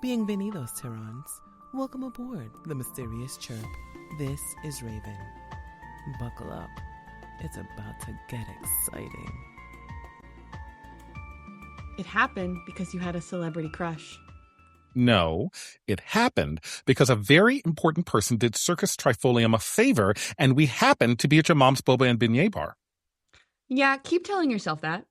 Bienvenidos, Terrans. Welcome aboard the Mysterious CHIRP. This is Raven. Buckle up. It's about to get exciting. It happened because you had a celebrity crush. No, it happened because a very important person did Circus Trifolium a favor, and we happened to be at your mom's boba and beignet bar. Yeah, keep telling yourself that.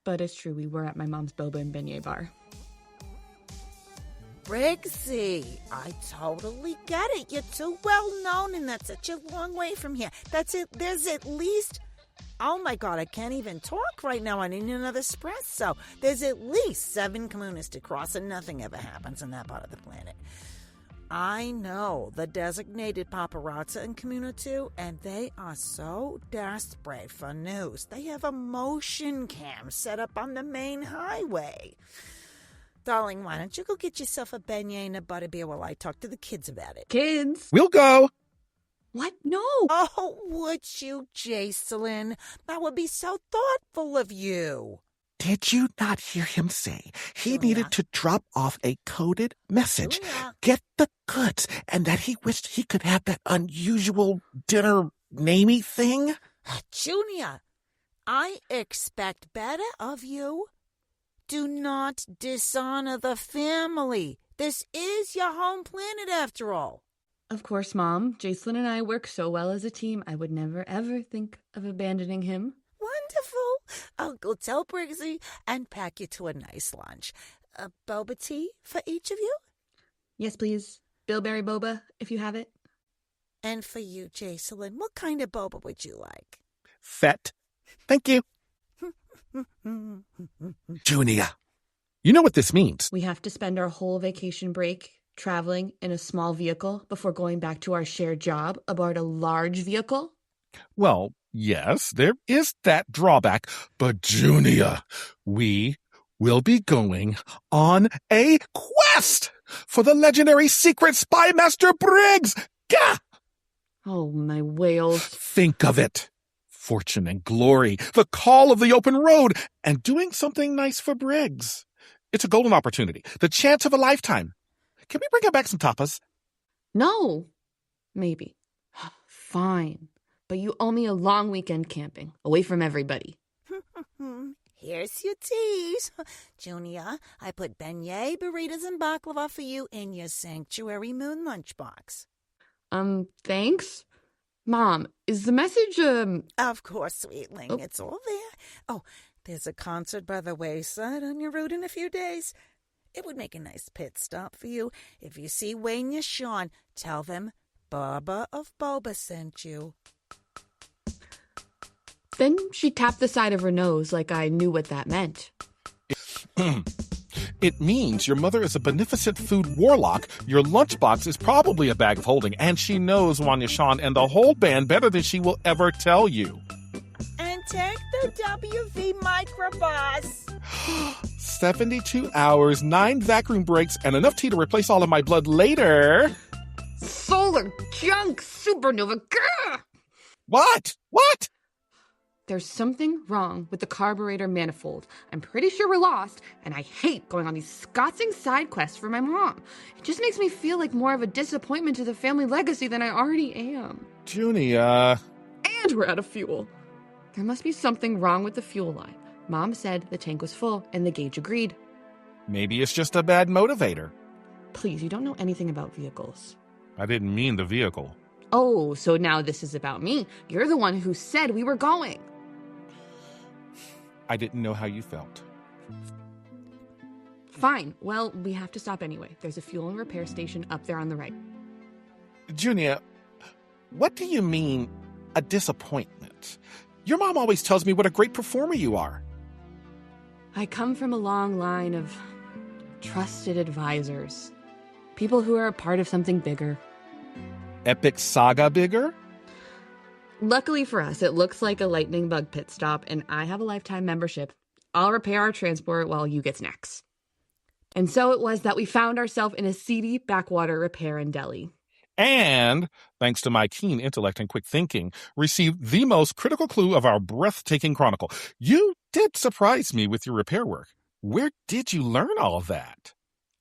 But it's true, we were at my mom's boba and beignet bar. Briggsy, I totally get it. You're too well known and that's such a long way from here. That's it. There's at least, oh my God, I can't even talk right now. I need another espresso. There's at least 7 comunas to cross and nothing ever happens in that part of the planet. I know the designated paparazzi in Comuna 2, and they are so desperate for news. They have a motion cam set up on the main highway. Darling, why don't you go get yourself a beignet and a butterbeer while I talk to the kids about it? Kids? We'll go. What? No. Oh, would you, Jacelyn? That would be so thoughtful of you. Did you not hear him say he needed to drop off a coded message, get the goods, and that he wished he could have that unusual dinner namey thing? Junia, I expect better of you. Do not dishonor the family. This is your home planet after all. Of course, Mom. Jacelyn and I work so well as a team, I would never, ever think of abandoning him. Wonderful. I'll go tell Briggsy and pack you to a nice lunch. A boba tea for each of you? Yes, please. Bilberry boba, if you have it. And for you, Jacelyn, what kind of boba would you like? Fett. Thank you. Junia. You know what this means. We have to spend our whole vacation break traveling in a small vehicle before going back to our shared job aboard a large vehicle? Well, yes, there is that drawback, but Junia, we will be going on a quest for the legendary secret spy master Briggs. Gah! Oh, my whales. Think of it. Fortune and glory, the call of the open road, and doing something nice for Briggs. It's a golden opportunity, the chance of a lifetime. Can we bring her back some tapas? No. Maybe. Fine. But you owe me a long weekend camping, away from everybody. Here's your teas. Junia, I put beignet, burritos, and baklava for you in your sanctuary moon lunchbox. Thanks? Mom, is the message, Of course, sweetling. Oh. It's all there. Oh, there's a concert by the wayside on your route in a few days. It would make a nice pit stop for you. If you see Wayne or Shaun, tell them Baba of Boba sent you. Then she tapped the side of her nose like I knew what that meant. It means your mother is a beneficent food warlock, your lunchbox is probably a bag of holding, and she knows Wanya Shaun and the whole band better than she will ever tell you. And take the WV microbus. 72 hours, 9 vacuum breaks, and enough tea to replace all of my blood later. Solar junk supernova. Grr! What? What? There's something wrong with the carburetor manifold. I'm pretty sure we're lost, and I hate going on these scotsing side quests for my mom. It just makes me feel like more of a disappointment to the family legacy than I already am. Junia. And we're out of fuel. There must be something wrong with the fuel line. Mom said the tank was full, and the gauge agreed. Maybe it's just a bad motivator. Please, you don't know anything about vehicles. I didn't mean the vehicle. Oh, so now this is about me. You're the one who said we were going. I didn't know how you felt. Fine. Well, we have to stop anyway. There's a fuel and repair station up there on the right. Junia, what do you mean, a disappointment? Your mom always tells me what a great performer you are. I come from a long line of trusted advisors. People who are a part of something bigger. Epic saga bigger? Luckily for us, it looks like a lightning bug pit stop, and I have a lifetime membership. I'll repair our transport while you get snacks. And so it was that we found ourselves in a seedy backwater repair in Delhi. And, thanks to my keen intellect and quick thinking, received the most critical clue of our breathtaking chronicle. You did surprise me with your repair work. Where did you learn all of that?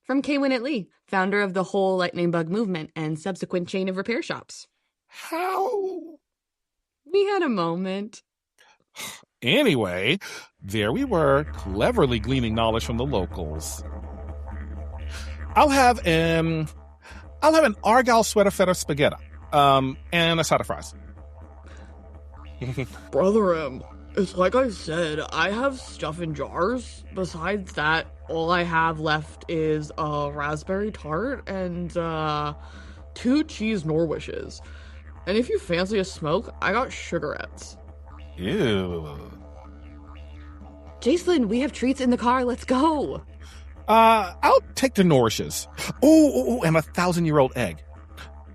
From K-Winnet Lee, founder of the whole lightning bug movement and subsequent chain of repair shops. How? We had a moment. Anyway, there we were, cleverly gleaning knowledge from the locals. I'll have an Argyle sweater feta spaghetti, and a side of fries. Brother M, it's like I said, I have stuff in jars. Besides that, all I have left is a raspberry tart and 2 cheese Norwishes. And if you fancy a smoke, I got sugarettes. Ew. Jacelyn, we have treats in the car. Let's go. I'll take the Norrishes. Oh, and a 1,000-year-old egg.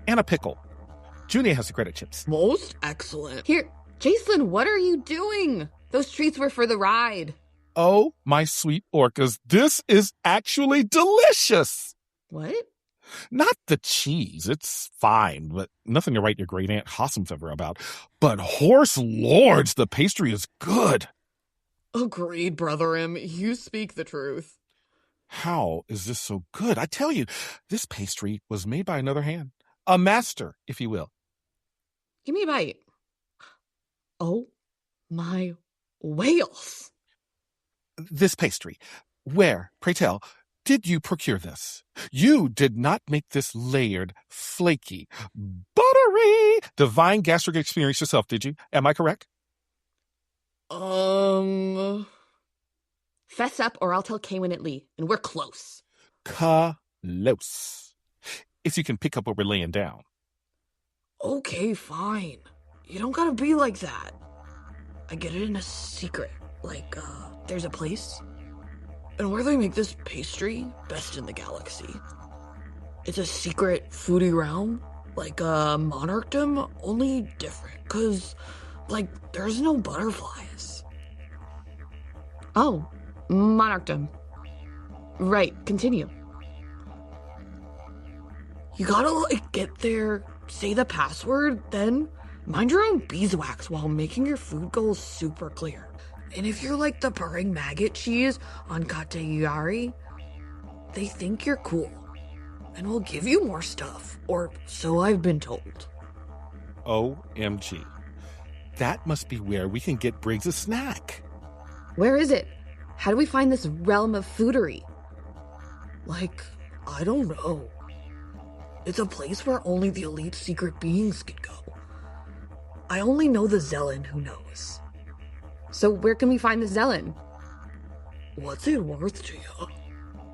And a pickle. Junia has the credit chips. Most excellent. Here, Jacelyn, what are you doing? Those treats were for the ride. Oh, my sweet orcas, this is actually delicious. What? Not the cheese, it's fine, but nothing to write your great aunt Hossum's ever about. But horse lords, the pastry is good. Agreed, Brother M. You speak the truth. How is this so good? I tell you, this pastry was made by another hand. A master, if you will. Give me a bite. Oh, my whales. This pastry, where, pray tell, did you procure this? You did not make this layered, flaky, buttery, divine gastric experience yourself, did you? Am I correct? Fess up or I'll tell K-Winnet Lee, and we're close. Close. If you can pick up what we're laying down. Okay, fine. You don't gotta be like that. I get it in a secret. Like, there's a place, and where they make this pastry, best in the galaxy. It's a secret foodie realm, like a monarchdom, only different, 'cause, like, there's no butterflies. Oh, monarchdom. Right, continue. You gotta, like, get there, say the password, then mind your own beeswax while making your food goals super clear. And if you're like the purring maggot cheese on Kateyari, they think you're cool and will give you more stuff, or so I've been told. OMG. That must be where we can get Briggs a snack. Where is it? How do we find this realm of foodery? Like, I don't know. It's a place where only the elite secret beings can go. I only know the Zealon who knows. So where can we find the Zealon? What's it worth to you?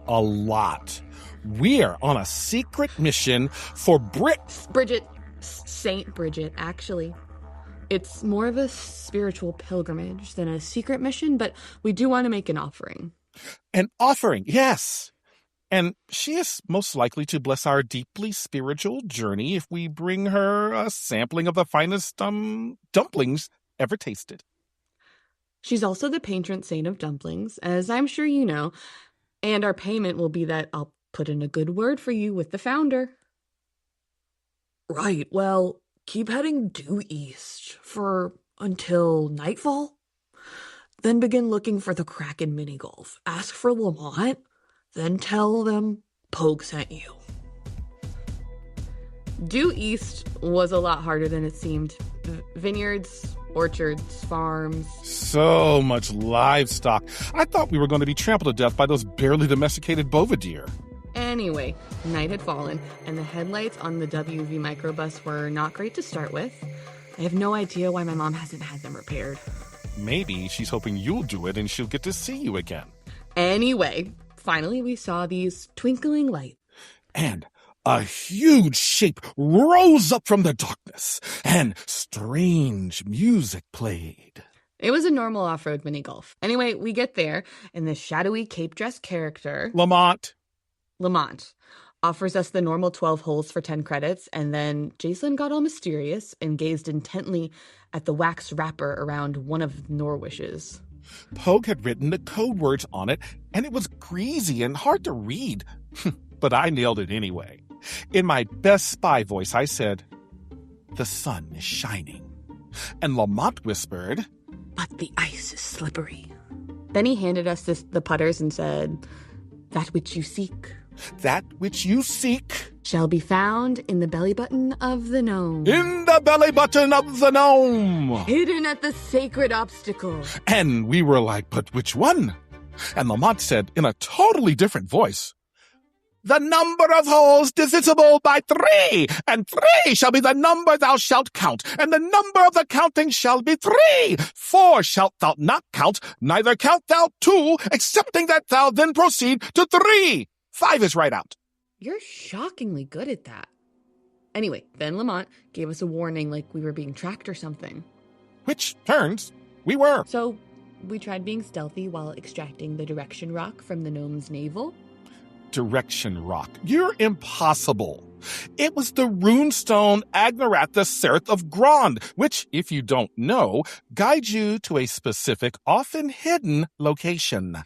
A lot. We're on a secret mission for Bridget. Saint Bridget, actually. It's more of a spiritual pilgrimage than a secret mission, but we do want to make an offering. An offering, yes. And she is most likely to bless our deeply spiritual journey if we bring her a sampling of the finest dumplings ever tasted. She's also the patron saint of dumplings, as I'm sure you know, and our payment will be that I'll put in a good word for you with the founder. Right, well, keep heading due east for until nightfall. Then begin looking for the Kraken mini golf. Ask for Lamont, then tell them Pogue sent you. Due east was a lot harder than it seemed. Vineyards, orchards, farms. So much livestock. I thought we were going to be trampled to death by those barely domesticated bovideer. Anyway, night had fallen, and the headlights on the WV microbus were not great to start with. I have no idea why my mom hasn't had them repaired. Maybe she's hoping you'll do it and she'll get to see you again. Anyway, finally we saw these twinkling lights. And a huge shape rose up from the darkness, and strange music played. It was a normal off-road mini-golf. Anyway, we get there, and the shadowy cape-dress character, Lamont, offers us the normal 12 holes for 10 credits, and then Jacelyn got all mysterious and gazed intently at the wax wrapper around one of Norwish's. Pogue had written the code words on it, and it was greasy and hard to read. But I nailed it anyway. In my best spy voice, I said, "The sun is shining." And Lamont whispered, "But the ice is slippery." Then he handed us the putters and said, "That which you seek That which you seek shall be found in the belly button of the gnome. in the belly button of the gnome. Hidden at the sacred obstacle. And we were like, but which one? And Lamont said in a totally different voice, the number of holes divisible by 3, and 3 shall be the number thou shalt count, and the number of the counting shall be 3. 4 shalt thou not count, neither count thou 2, excepting that thou then proceed to 3. 5 is right out. You're shockingly good at that. Anyway, then Lamont gave us a warning like we were being tracked or something. Which turns, we were. So we tried being stealthy while extracting the direction rock from the gnome's navel. Direction rock. You're impossible. It was the runestone Agnarat the Serth of Grond, which, if you don't know, guides you to a specific, often hidden location.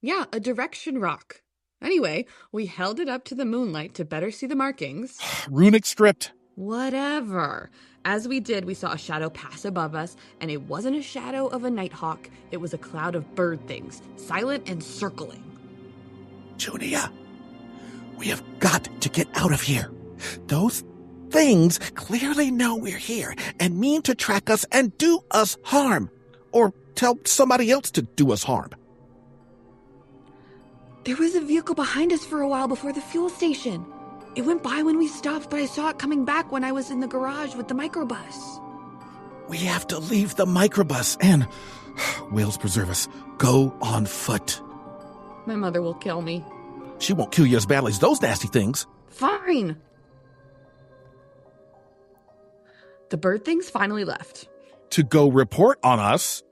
Yeah, a direction rock. Anyway, we held it up to the moonlight to better see the markings. Runic script. Whatever. As we did, we saw a shadow pass above us, and it wasn't a shadow of a nighthawk. It was a cloud of bird things, silent and circling. Junia, we have got to get out of here. Those things clearly know we're here and mean to track us and do us harm. Or tell somebody else to do us harm. There was a vehicle behind us for a while before the fuel station. It went by when we stopped, but I saw it coming back when I was in the garage with the microbus. We have to leave the microbus and, Wales preserve us, go on foot. My mother will kill me. She won't kill you as badly as those nasty things. Fine. The bird things finally left. To go report on us.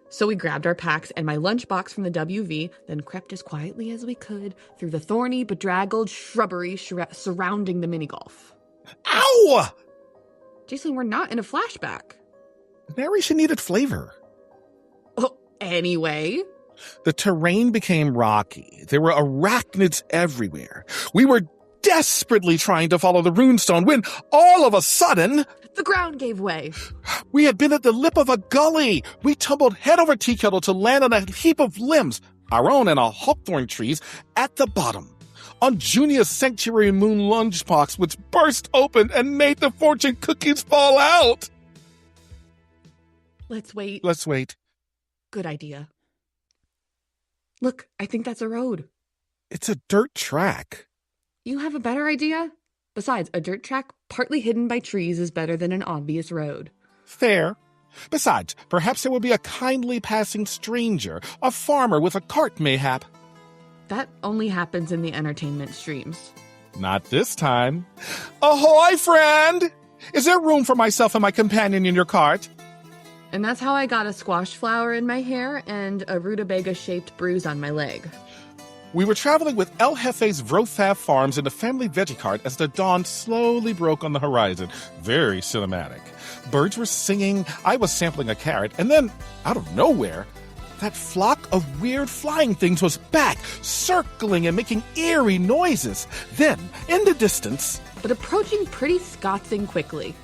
So we grabbed our packs and my lunchbox from the WV, then crept as quietly as we could through the thorny, bedraggled shrubbery surrounding the mini-golf. Ow! Jacelyn, we're not in a flashback. Narration needed flavor. Oh, anyway. The terrain became rocky. There were arachnids everywhere. We were desperately trying to follow the runestone when, all of a sudden, the ground gave way. We had been at the lip of a gully. We tumbled head over tea kettle to land on a heap of limbs, our own and a hawthorn trees, at the bottom. On Junia's sanctuary moon lunchbox, which burst open and made the fortune cookies fall out. Let's wait. Let's wait. Good idea. Look, I think that's a road. It's a dirt track. You have a better idea? Besides, a dirt track partly hidden by trees is better than an obvious road. Fair. Besides, perhaps there will be a kindly passing stranger, a farmer with a cart mayhap. That only happens in the entertainment streams. Not this time. Ahoy, friend! Is there room for myself and my companion in your cart? And that's how I got a squash flower in my hair and a rutabaga-shaped bruise on my leg. We were traveling with El Jefe's Vrofab Farms in a family veggie cart as the dawn slowly broke on the horizon. Very cinematic. Birds were singing, I was sampling a carrot, and then, out of nowhere, that flock of weird flying things was back, circling and making eerie noises. Then, in the distance... But approaching pretty Scotsing quickly.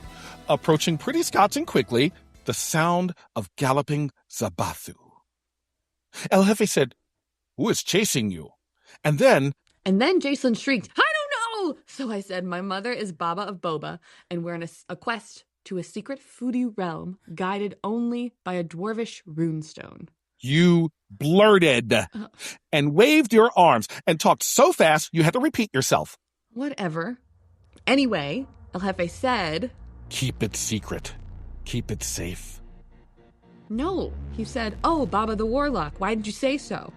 The sound of galloping Zabathu. El Jefe said, "Who is chasing you?" And then Jacelyn shrieked, "I don't know!" So I said, "My mother is Baba of Boba, and we're on a quest to a secret foodie realm guided only by a dwarvish runestone." You blurted and waved your arms and talked so fast you had to repeat yourself. Whatever. Anyway, El Jefe said, "Keep it secret. Keep it safe." No, he said, "Oh, Baba the Warlock, why did you say so?"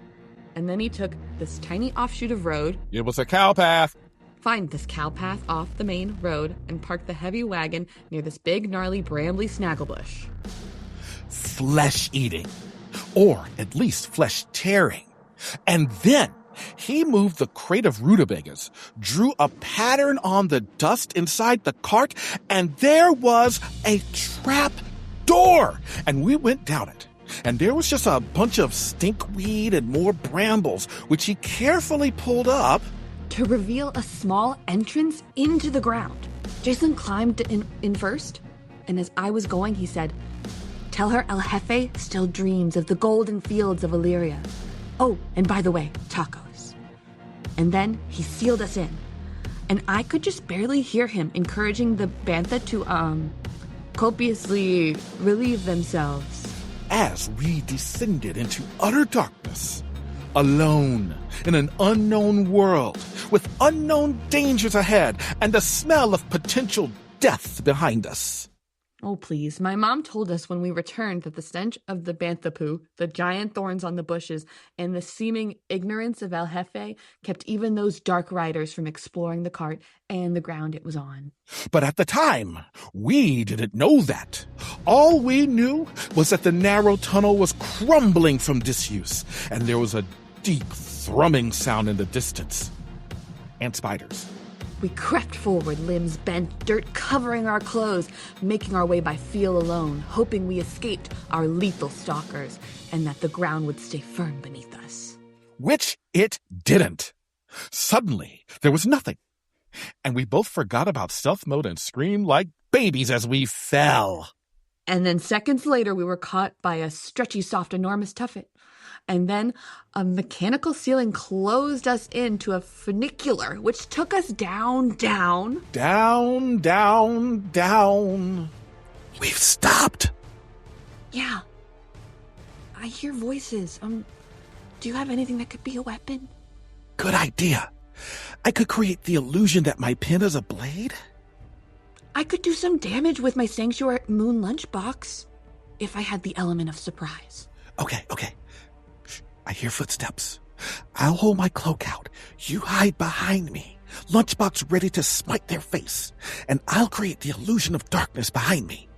And then he took this tiny offshoot of road. It was a cow path. Find this cow path off the main road and parked the heavy wagon near this big, gnarly, brambly snagglebush. Flesh-eating. Or at least flesh-tearing. And then he moved the crate of rutabagas, drew a pattern on the dust inside the cart, and there was a trap door. And we went down it. And there was just a bunch of stinkweed and more brambles, which he carefully pulled up to reveal a small entrance into the ground. Jacelyn climbed in first, and as I was going, he said, "Tell her El Jefe still dreams of the golden fields of Illyria. Oh, and by the way, tacos." And then he sealed us in. And I could just barely hear him encouraging the bantha to, copiously relieve themselves. As we descended into utter darkness, alone in an unknown world, with unknown dangers ahead and the smell of potential death behind us. Oh, please. My mom told us when we returned that the stench of the bantha poo, the giant thorns on the bushes, and the seeming ignorance of El Jefe kept even those dark riders from exploring the cart and the ground it was on. But at the time, we didn't know that. All we knew was that the narrow tunnel was crumbling from disuse, and there was a deep thrumming sound in the distance. And spiders. We crept forward, limbs bent, dirt covering our clothes, making our way by feel alone, hoping we escaped our lethal stalkers and that the ground would stay firm beneath us. Which it didn't. Suddenly, there was nothing. And we both forgot about stealth mode and screamed like babies as we fell. And then seconds later, we were caught by a stretchy, soft, enormous tuffet. And then a mechanical ceiling closed us into a funicular, which took us down. Down. We've stopped. Yeah. I hear voices. Do you have anything that could be a weapon? Good idea. I could create the illusion that my pen is a blade. I could do some damage with my Sanctuary Moon lunchbox if I had the element of surprise. Okay. Shh, I hear footsteps. I'll hold my cloak out. You hide behind me. Lunchbox ready to smite their face. And I'll create the illusion of darkness behind me.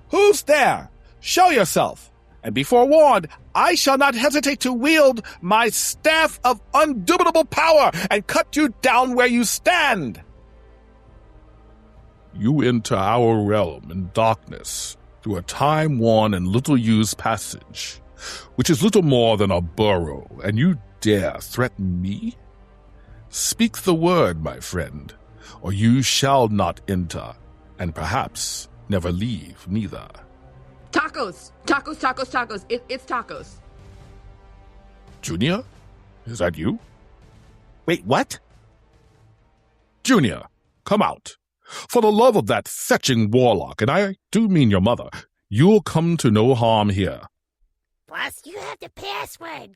Who's there? Show yourself. And be forewarned, I shall not hesitate to wield my staff of undubitable power and cut you down where you stand. You enter our realm in darkness through a time-worn and little-used passage, which is little more than a burrow, and you dare threaten me? Speak the word, my friend, or you shall not enter, and perhaps never leave neither. Tacos! It's tacos. Junia? Is that you? Wait, what? Junia, come out. For the love of that fetching warlock, and I do mean your mother, you'll come to no harm here. Boss, you have the password.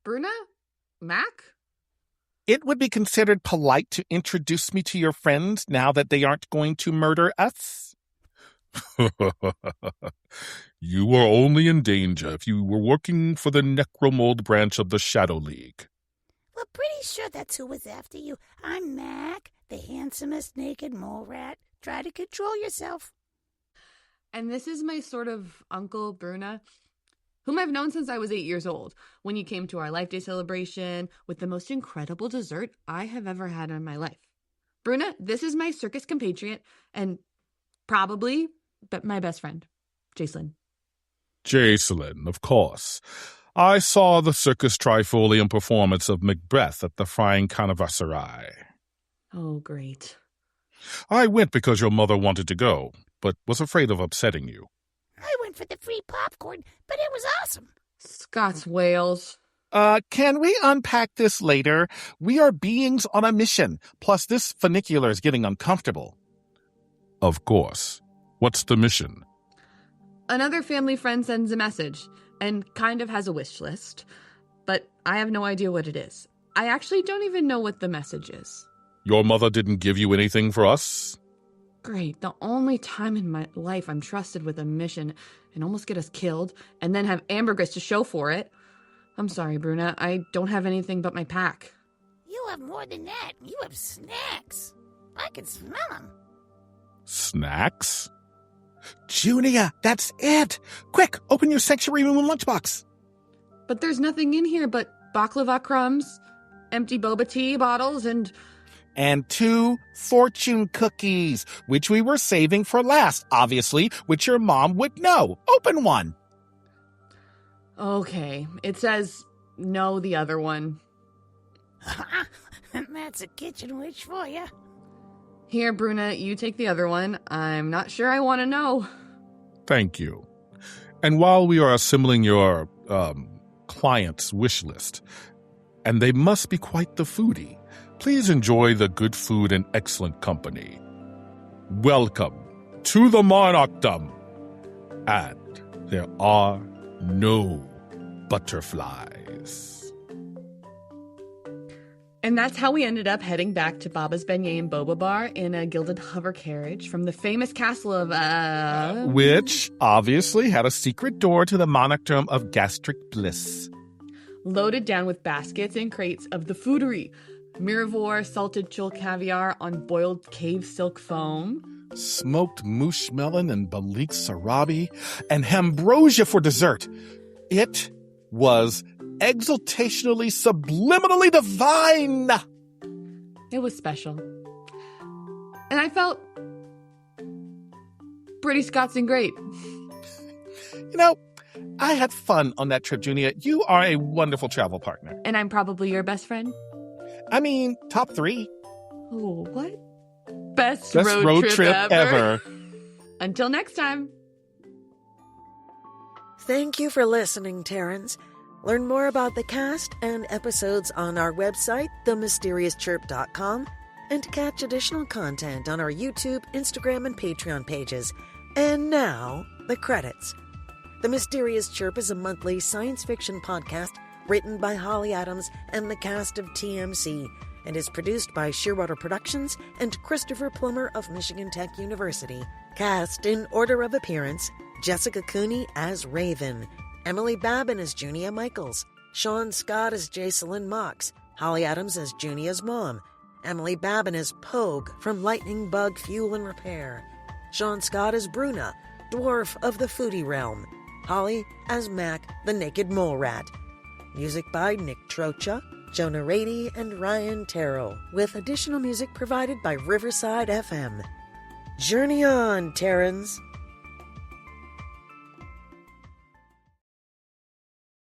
Bruna? Mack? It would be considered polite to introduce me to your friends now that they aren't going to murder us. You were only in danger if you were working for the Necromold branch of the Shadow League. We're pretty sure that's who was after you. I'm Mack, the handsomest naked mole rat. Try to control yourself. And this is my sort of uncle, Bruna, whom I've known since I was 8 years old, when you came to our Life Day celebration with the most incredible dessert I have ever had in my life. Bruna, this is my circus compatriot and probably but my best friend, Jacelyn. Jacelyn, of course. I saw the circus trifolium performance of Macbeth at the Frying Carniversary. Oh, great. I went because your mother wanted to go, but was afraid of upsetting you. I went for the free popcorn, but it was awesome. Scots Wales. Can we unpack this later? We are beings on a mission, plus this funicular is getting uncomfortable. Of course. What's the mission? Another family friend sends a message and kind of has a wish list, but I have no idea what it is. I actually don't even know what the message is. Your mother didn't give you anything for us? Great. The only time in my life I'm trusted with a mission and almost get us killed and then have ambergris to show for it. I'm sorry, Bruna. I don't have anything but my pack. You have more than that. You have snacks. I can smell them. Snacks? Junia, that's it. Quick, open your Sanctuary Moon lunchbox. But there's nothing in here but baklava crumbs, empty boba tea bottles, and 2 fortune cookies, which we were saving for last, obviously, which your mom would know. Open one. Okay, it says no the other one. That's a kitchen witch for you. Here, Bruna, you take the other one. I'm not sure I want to know. Thank you. And while we are assembling your, client's wish list, and they must be quite the foodie. Please enjoy the good food and excellent company. Welcome to the monarchdom. And there are no butterflies. And that's how we ended up heading back to Baba's Beignet and Boba Bar in a gilded hover carriage from the famous castle of, Which obviously had a secret door to the monarchdom of gastric bliss. Loaded down with baskets and crates of the foodie. Miravore salted chul caviar on boiled cave silk foam. Smoked moosh melon and balik sarabi. And ambrosia for dessert. It was exultationally, subliminally divine. It was special. And I felt pretty Scots and great. You know, I had fun on that trip, Junia. You are a wonderful travel partner. And I'm probably your best friend? I mean, top 3. Oh, what? Best road trip ever. Until next time. Thank you for listening, Terrans. Learn more about the cast and episodes on our website, themysteriouschirp.com, and catch additional content on our YouTube, Instagram, and Patreon pages. And now, the credits. The Mysterious Chirp is a monthly science fiction podcast written by Holly Adams and the cast of TMC, and is produced by Shearwater Productions and Christopher Plummer of Michigan Tech University. Cast in order of appearance: Jesika Cooney as Raven, Emily Babin as Junia Michaels, Shaun Scott as Jacelyn Mox, Holly Adams as Junia's mom, Emily Babin as Pogue from Lightning Bug Fuel and Repair, Shaun Scott as Bruna, dwarf of the foodie realm, Holly as Mack, the naked mole rat. Music by Nick Trocha, Jonah Rady, and Ryan Terrell, with additional music provided by Riverside FM. Journey on, Terrans!